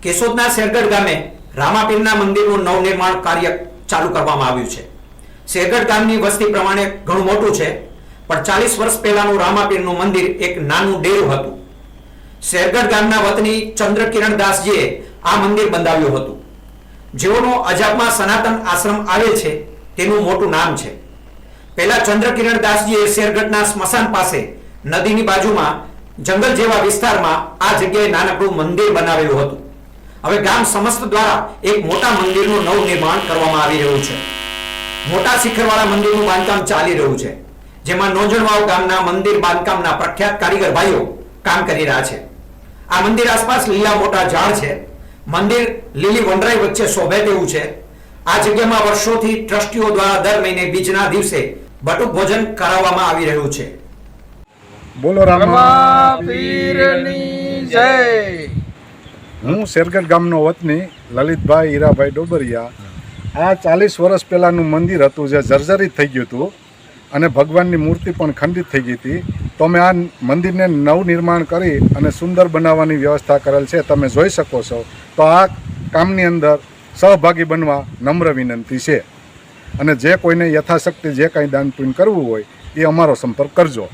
કેશોદના શેરગઢ ગામે રામાપીરના મંદિરનું નવનિર્માણ કાર્ય ચાલુ કરવામાં આવ્યું છે। શેરગઢ ગામની વસ્તી પ્રમાણે ઘણું મોટું છે, પણ 40 વર્ષ પહેલાનું રામાપીરનું મંદિર એક નાનું ડેરું હતું। શેરગઢ ગામના વતની ચંદ્રકિરણ દાસજીએ આ મંદિર બંધાવ્યું હતું, જેઓનો અજાબમાં સનાતન આશ્રમ આવે છે તેનું મોટું નામ છે। પહેલા ચંદ્રકિરણ દાસજીએ શેરગઢના સ્મશાન પાસે નદીની બાજુમાં જંગલ જેવા વિસ્તારમાં આ જગ્યાએ નાનકડું મંદિર બનાવેલું હતું। હવે ગામ સમસ્ત દ્વારા એક મોટા મંદિરનું નવનિર્માણ કરવામાં આવી રહ્યું છે। મોટા શિખરવાળા મંદિરનું બાંધકામ ચાલી રહ્યું છે, જેમાં નોંજણવાવ ગામના મંદિર બાંધકામના પ્રખ્યાત કારીગર ભાઈઓ કામ કરી રહ્યા છે। આ મંદિર આસપાસ લીલા મોટા ઝાડ છે। મંદિર લીલી વનરાઈ વચ્ચે શોભે તેવું છે। આ જગ્યામાં વર્ષોથી ટ્રસ્ટીઓ દ્વારા દર મહિને બીજના દિવસે બટુક ભોજન કરાવવામાં આવી રહ્યું છે। બોલો રામાપીરની જય। હું શેરગઢ ગામનો વતની લલિતભાઈ હીરાભાઈ ડોબરિયા। આ 40 વર્ષ પહેલાંનું મંદિર હતું, જે જર્જરિત થઈ ગયું હતું અને ભગવાનની મૂર્તિ પણ ખંડિત થઈ ગઈ હતી। તો અમે આ મંદિરને નવનિર્માણ કરી અને સુંદર બનાવવાની વ્યવસ્થા કરેલ છે, તમે જોઈ શકો છો। તો આ કામની અંદર સહભાગી બનવા નમ્ર વિનંતી છે, અને જે કોઈને યથાશક્તિ જે કાંઈ દાન પુણ્ય કરવું હોય એ અમારો સંપર્ક કરજો।